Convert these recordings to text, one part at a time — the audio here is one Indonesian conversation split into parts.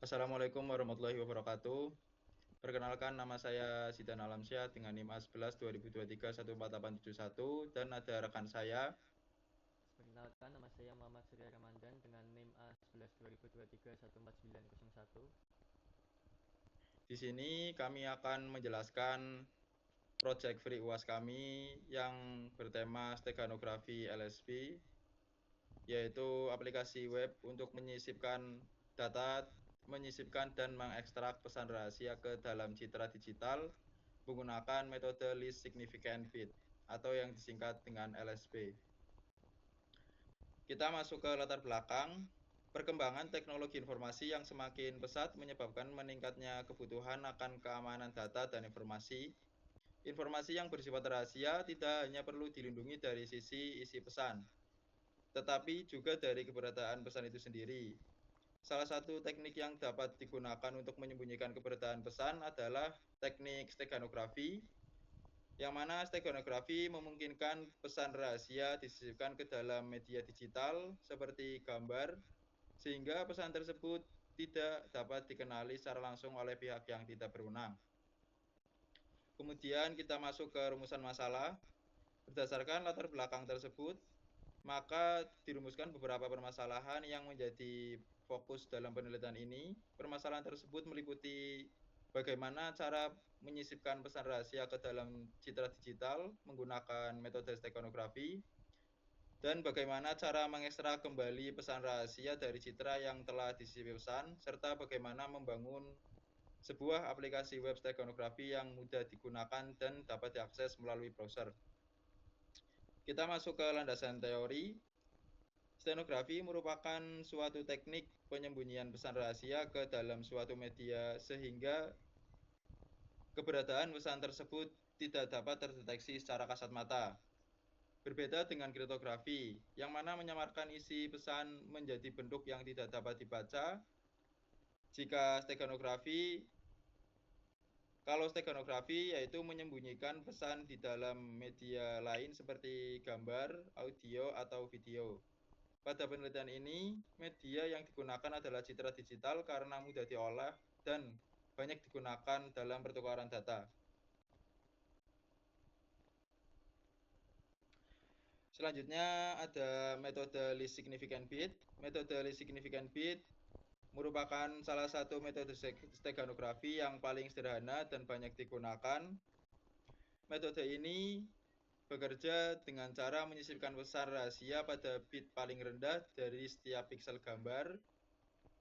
Assalamualaikum warahmatullahi wabarakatuh. Perkenalkan, nama saya Zidan Alamsyah dengan NIM A11 2023 14871 dan ada rekan saya. Perkenalkan, nama saya Muhammad Surya Ramadan dengan NIM A11 2023 14901. Di sini kami akan menjelaskan proyek free UAS kami yang bertema steganografi LSP, yaitu aplikasi web untuk menyisipkan dan mengekstrak pesan rahasia ke dalam citra digital menggunakan metode least significant bit atau yang disingkat dengan LSB. Kita masuk ke latar belakang. Perkembangan teknologi informasi yang semakin pesat menyebabkan meningkatnya kebutuhan akan keamanan data dan informasi. Informasi yang bersifat rahasia tidak hanya perlu dilindungi dari sisi isi pesan, tetapi juga dari keberadaan pesan itu sendiri. Salah satu teknik yang dapat digunakan untuk menyembunyikan keberadaan pesan adalah teknik steganografi, yang mana steganografi memungkinkan pesan rahasia disisipkan ke dalam media digital seperti gambar, sehingga pesan tersebut tidak dapat dikenali secara langsung oleh pihak yang tidak berwenang. Kemudian kita masuk ke rumusan masalah. Berdasarkan latar belakang tersebut, maka dirumuskan beberapa permasalahan yang menjadi fokus dalam penelitian ini. Permasalahan tersebut meliputi bagaimana cara menyisipkan pesan rahasia ke dalam citra digital menggunakan metode steganografi, dan bagaimana cara mengekstrak kembali pesan rahasia dari citra yang telah disisip pesan, serta bagaimana membangun sebuah aplikasi web steganografi yang mudah digunakan dan dapat diakses melalui browser. Kita masuk ke landasan teori. Stenografi merupakan suatu teknik penyembunyian pesan rahasia ke dalam suatu media sehingga keberadaan pesan tersebut tidak dapat terdeteksi secara kasat mata. Berbeda dengan kriptografi, yang mana menyamarkan isi pesan menjadi bentuk yang tidak dapat dibaca. Kalau steganografi yaitu menyembunyikan pesan di dalam media lain seperti gambar, audio, atau video. Pada penelitian ini, media yang digunakan adalah citra digital karena mudah diolah dan banyak digunakan dalam pertukaran data. Selanjutnya ada metode least significant bit. Metode least significant bit merupakan salah satu metode steganografi yang paling sederhana dan banyak digunakan. Metode ini bekerja dengan cara menyisipkan pesan rahasia pada bit paling rendah dari setiap piksel gambar.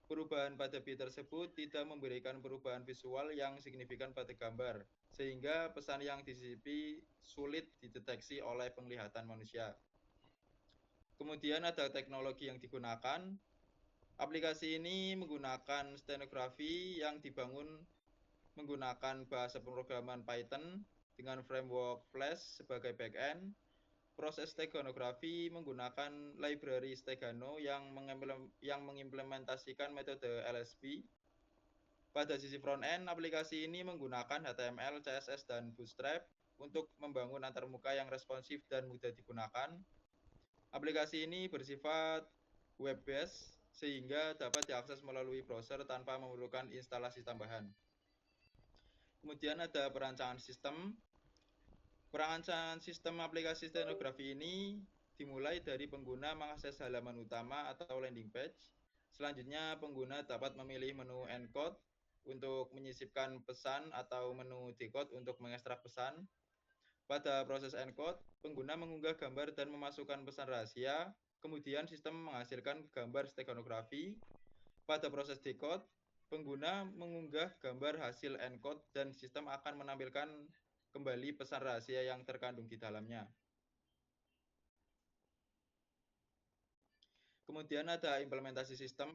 Perubahan pada bit tersebut tidak memberikan perubahan visual yang signifikan pada gambar, sehingga pesan yang disisipi sulit dideteksi oleh penglihatan manusia. Kemudian ada teknologi yang digunakan. Aplikasi ini menggunakan stenografi yang dibangun menggunakan bahasa pemrograman Python dengan framework Flash sebagai backend. Proses steganografi menggunakan library Stegano yang mengimplementasikan metode LSP. Pada sisi front-end, aplikasi ini menggunakan HTML, CSS, dan Bootstrap untuk membangun antarmuka yang responsif dan mudah digunakan. Aplikasi ini bersifat web-based sehingga dapat diakses melalui browser tanpa memerlukan instalasi tambahan. Kemudian ada perancangan sistem. Perancangan sistem aplikasi stenografi ini dimulai dari pengguna mengakses halaman utama atau landing page. Selanjutnya, pengguna dapat memilih menu encode untuk menyisipkan pesan atau menu decode untuk mengekstrak pesan. Pada proses encode, pengguna mengunggah gambar dan memasukkan pesan rahasia. Kemudian sistem menghasilkan gambar steganografi. Pada proses decode, pengguna mengunggah gambar hasil encode dan sistem akan menampilkan kembali pesan rahasia yang terkandung di dalamnya. Kemudian ada implementasi sistem.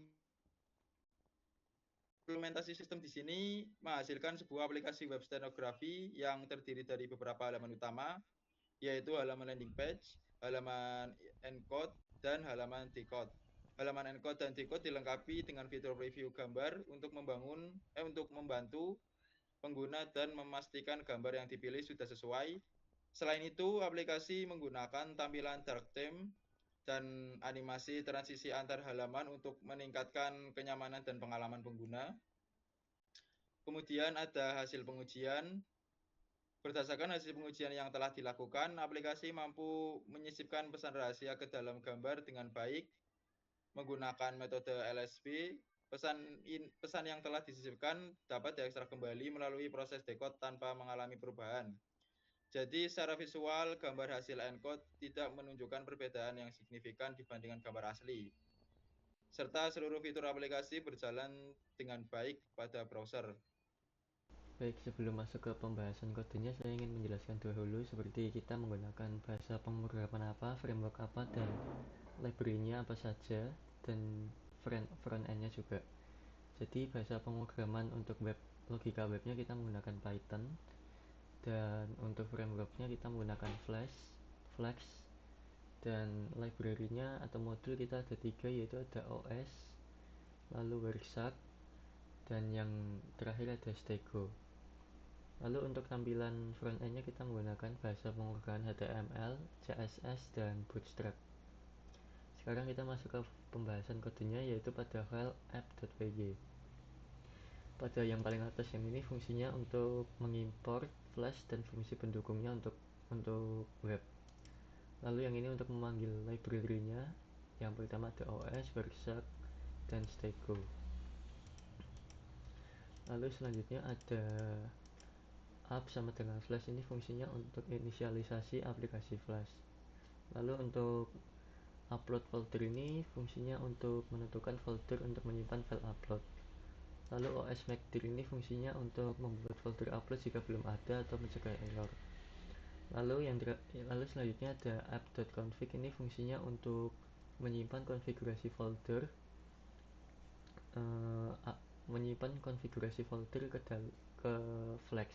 Implementasi sistem di sini menghasilkan sebuah aplikasi web stenografi yang terdiri dari beberapa halaman utama, yaitu halaman landing page, halaman encode, dan halaman decode. Halaman encode dan decode dilengkapi dengan fitur preview gambar untuk membantu pengguna dan memastikan gambar yang dipilih sudah sesuai. Selain itu, aplikasi menggunakan tampilan dark theme dan animasi transisi antar halaman untuk meningkatkan kenyamanan dan pengalaman pengguna. Kemudian ada hasil pengujian. Berdasarkan hasil pengujian yang telah dilakukan, aplikasi mampu menyisipkan pesan rahasia ke dalam gambar dengan baik menggunakan metode LSP. Pesan yang telah disisipkan dapat diekstrak kembali melalui proses decode tanpa mengalami perubahan. Jadi secara visual, gambar hasil encode tidak menunjukkan perbedaan yang signifikan dibandingkan gambar asli. Serta seluruh fitur aplikasi berjalan dengan baik pada browser. Baik, sebelum masuk ke pembahasan kodenya, saya ingin menjelaskan dahulu seperti kita menggunakan bahasa pemrograman apa, framework apa, dan library-nya apa saja, dan front-end-nya juga. Jadi bahasa pemrograman untuk logika webnya kita menggunakan Python, dan untuk frameworknya kita menggunakan Flash, dan library-nya atau modul kita ada 3, yaitu ada OS, lalu Workshop, dan yang terakhir ada Stego. Lalu untuk tampilan front-end-nya kita menggunakan bahasa pemrograman HTML, CSS, dan Bootstrap. Sekarang kita masuk ke pembahasan kodenya, yaitu pada file app.py. Pada yang paling atas yang ini fungsinya untuk mengimport Flash dan fungsi pendukungnya untuk web. Lalu yang ini untuk memanggil library-nya. Yang pertama ada OS, Workshop, dan Stego. Lalu selanjutnya ada app sama dengan Flash, ini fungsinya untuk inisialisasi aplikasi Flash. Lalu untuk upload folder ini fungsinya untuk menentukan folder untuk menyimpan file upload. Lalu OS Make Dir ini fungsinya untuk membuat folder upload jika belum ada atau mencegah error. Lalu selanjutnya ada app.config, ini fungsinya untuk menyimpan konfigurasi folder ke Flex.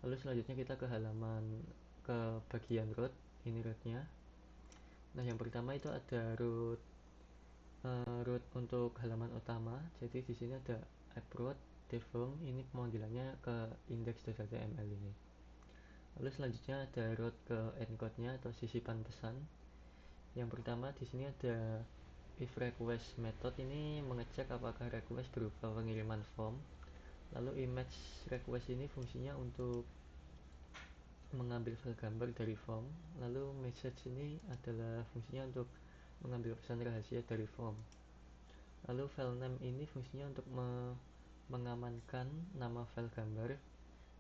Lalu selanjutnya kita ke bagian root, ini rootnya. Nah, yang pertama itu ada root untuk halaman utama. Jadi di sini ada app.root default, ini pemanggilannya ke index.html ini. Lalu selanjutnya ada root ke encode-nya atau sisipan pesan. Yang pertama di sini ada if request method, ini mengecek apakah request berupa pengiriman form. Lalu image request ini fungsinya untuk mengambil file gambar dari form. Lalu message ini adalah fungsinya untuk mengambil pesan rahasia dari form. Lalu file name ini fungsinya untuk mengamankan nama file gambar.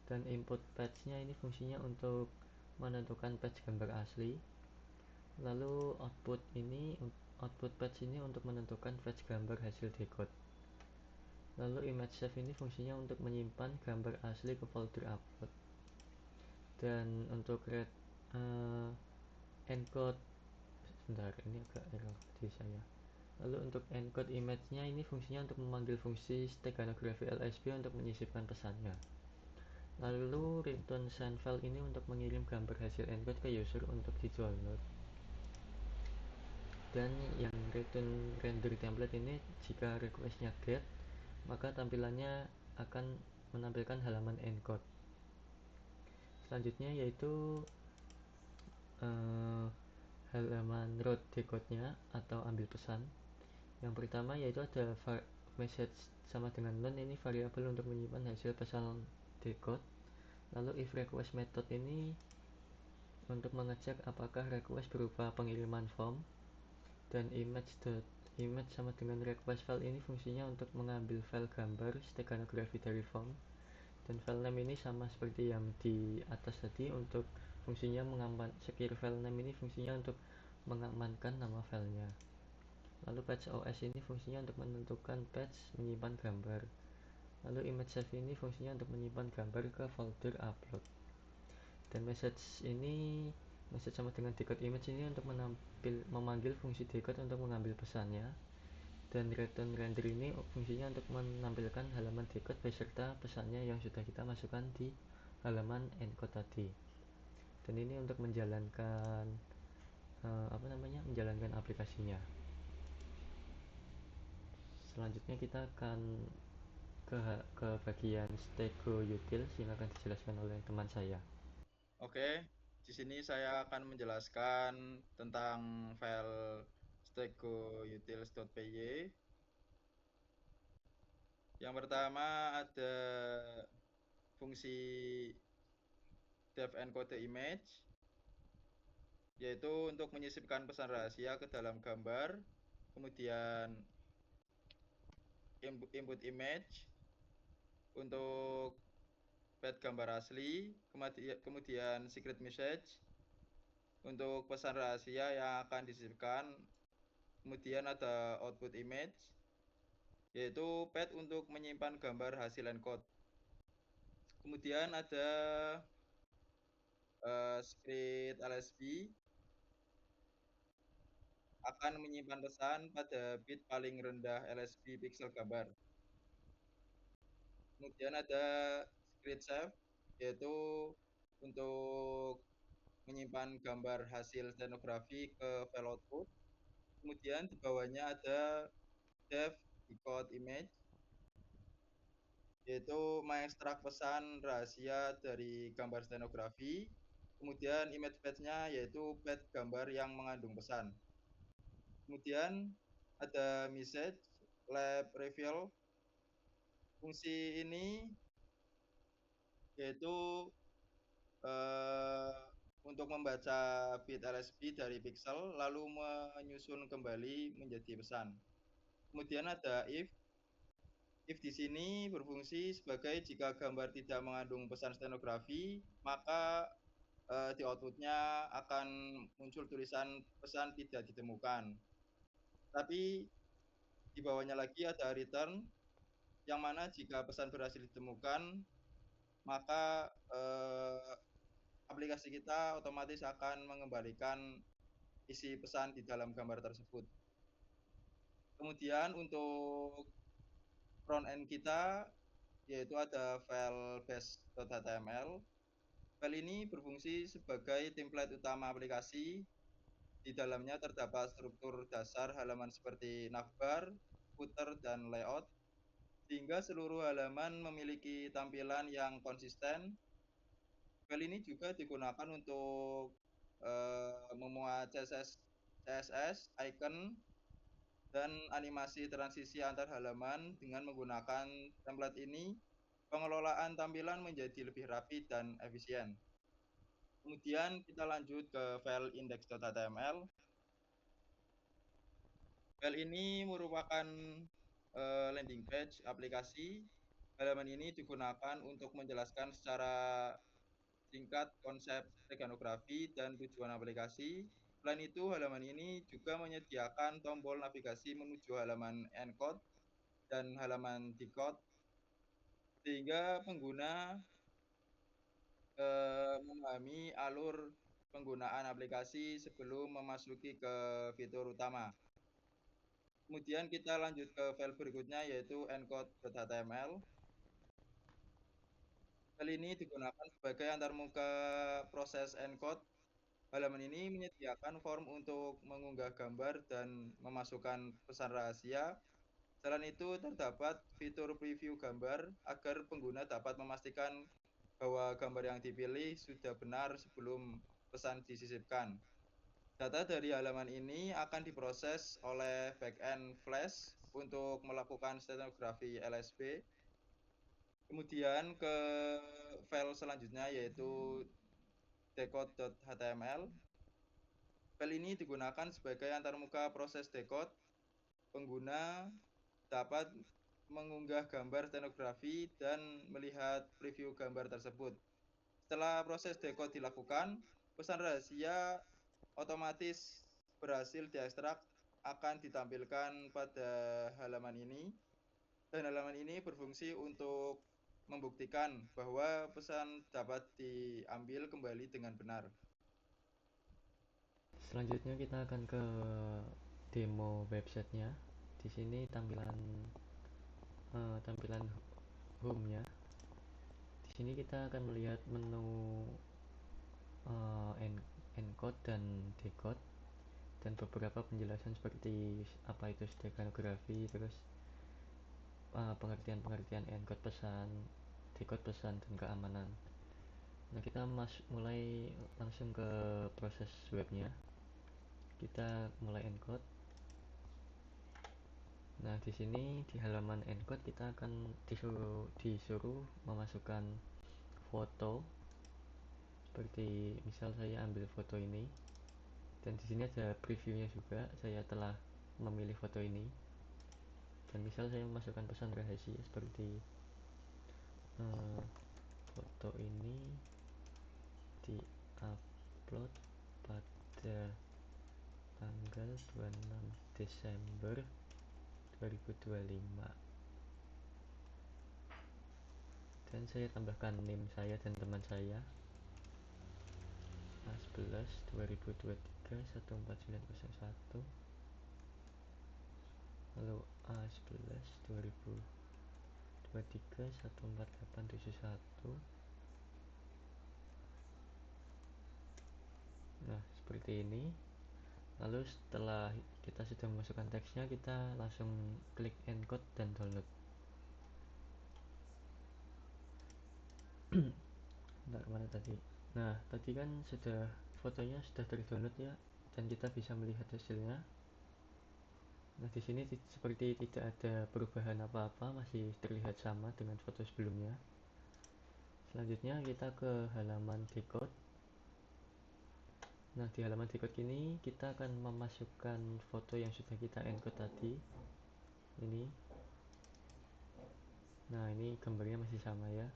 Dan input patch-nya ini fungsinya untuk menentukan patch gambar asli. Lalu output patch ini untuk menentukan patch gambar hasil decode. Lalu image save ini fungsinya untuk menyimpan gambar asli ke folder upload. Dan untuk encode, sebentar, ini agak error di saya. Lalu untuk encode image-nya ini fungsinya untuk memanggil fungsi steganography LSP untuk menyisipkan pesannya. Lalu return send file ini untuk mengirim gambar hasil encode ke user untuk di-download. Dan yang return render template ini jika requestnya get, maka tampilannya akan menampilkan halaman encode. Selanjutnya yaitu halaman root decode-nya atau ambil pesan. Yang pertama yaitu ada message sama dengan none, ini variabel untuk menyimpan hasil pesan decode. Lalu if request method ini untuk mengecek apakah request berupa pengiriman form. Dan image sama dengan request file ini fungsinya untuk mengambil file gambar steganography dari form. Dan file name ini sama seperti yang di atas tadi, untuk fungsinya secure file name ini fungsinya untuk mengamankan nama filenya. Lalu patch OS ini fungsinya untuk menentukan patch menyimpan gambar. Lalu image save ini fungsinya untuk menyimpan gambar ke folder upload. Dan message sama dengan decode image ini untuk memanggil fungsi decode untuk mengambil pesannya. Dan return render ini fungsinya untuk menampilkan halaman decode beserta pesannya yang sudah kita masukkan di halaman encode tadi. Dan ini untuk menjalankan menjalankan aplikasinya. Selanjutnya kita akan ke bagian Stego util, silakan dijelaskan oleh teman saya. Oke, Di sini saya akan menjelaskan tentang file stegoutils.py. Yang pertama ada fungsi def encode image, yaitu untuk menyisipkan pesan rahasia ke dalam gambar, kemudian input image untuk path gambar asli, kemudian secret message untuk pesan rahasia yang akan disisipkan, kemudian ada output image, yaitu path untuk menyimpan gambar hasil encode. Kemudian ada script LSB akan menyimpan pesan pada bit paling rendah LSB pixel gambar. Kemudian ada script save, yaitu untuk menyimpan gambar hasil stenografi ke file output. Kemudian di bawahnya ada def decode image, yaitu mengekstrak pesan rahasia dari gambar stenografi. Kemudian image path-nya yaitu path gambar yang mengandung pesan. Kemudian ada message lab reveal. Fungsi ini yaitu untuk membaca bit LSB dari pixel lalu menyusun kembali menjadi pesan. Kemudian ada if. If di sini berfungsi sebagai jika gambar tidak mengandung pesan stenografi, maka di outputnya akan muncul tulisan pesan tidak ditemukan. Tapi di bawahnya lagi ada return, yang mana jika pesan berhasil ditemukan, maka aplikasi kita otomatis akan mengembalikan isi pesan di dalam gambar tersebut. Kemudian untuk front end kita, yaitu ada file base.html. File ini berfungsi sebagai template utama aplikasi. Di dalamnya terdapat struktur dasar halaman seperti navbar, footer, dan layout, sehingga seluruh halaman memiliki tampilan yang konsisten. File ini juga digunakan untuk memuat CSS, icon, dan animasi transisi antar halaman. Dengan menggunakan template ini, pengelolaan tampilan menjadi lebih rapi dan efisien. Kemudian kita lanjut ke file index.html. File ini merupakan landing page aplikasi. Halaman ini digunakan untuk menjelaskan secara singkat konsep steganografi dan tujuan aplikasi. Selain itu, halaman ini juga menyediakan tombol navigasi menuju halaman encode dan halaman decode, sehingga pengguna memahami alur penggunaan aplikasi sebelum memasuki ke fitur utama. Kemudian kita lanjut ke file berikutnya, yaitu encode.html. File ini digunakan sebagai antarmuka proses encode. Halaman ini menyediakan form untuk mengunggah gambar dan memasukkan pesan rahasia. Selain itu, terdapat fitur preview gambar agar pengguna dapat memastikan bahwa gambar yang dipilih sudah benar sebelum pesan disisipkan. Data dari halaman ini akan diproses oleh backend Flash untuk melakukan stenografi LSB. Kemudian ke file selanjutnya, yaitu decode.html. File ini digunakan sebagai antarmuka proses decode. Pengguna dapat mengunggah gambar stenografi dan melihat preview gambar tersebut. Setelah proses decode dilakukan, pesan rahasia otomatis berhasil diekstrak akan ditampilkan pada halaman ini. Dan halaman ini berfungsi untuk membuktikan bahwa pesan dapat diambil kembali dengan benar. Selanjutnya kita akan ke demo websitenya. Di sini tampilan home-nya. Di sini kita akan melihat menu encode dan decode dan beberapa penjelasan seperti apa itu steganografi, terus pengertian encode pesan, decode pesan, dan keamanan. Nah, kita mulai langsung ke proses webnya. Kita mulai encode. Nah, di sini di halaman encode kita akan disuruh memasukkan foto. Seperti misal saya ambil foto ini, dan di sini ada previewnya juga. Saya telah memilih foto ini, dan misal saya memasukkan pesan rahasia seperti foto ini di-upload pada tanggal 26 Desember 2025, dan saya tambahkan name saya dan teman saya A11 2023 14901, lalu A11 2023 14871. Nah, seperti ini. Lalu setelah kita sudah memasukkan teksnya, kita langsung klik encode dan download. Bentar, mana tadi? Nah, tadi kan fotonya sudah terdownload ya, dan kita bisa melihat hasilnya. Nah, di sini seperti tidak ada perubahan apa-apa, masih terlihat sama dengan foto sebelumnya. Selanjutnya kita ke halaman decode. Nah, di halaman decode ini kita akan memasukkan foto yang sudah kita encode tadi. Ini. Nah, ini gambarnya masih sama ya.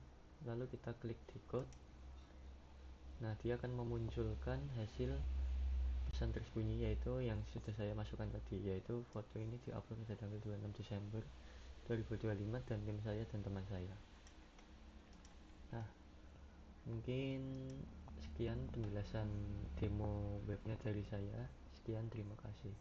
Lalu kita klik decode. Nah, dia akan memunculkan hasil pesan tersembunyi, yaitu yang sudah saya masukkan tadi, yaitu foto ini diupload pada tanggal 26 Desember 2025 dan tim saya dan teman saya. Nah, mungkin sekian penjelasan demo webnya dari saya. Sekian, terima kasih.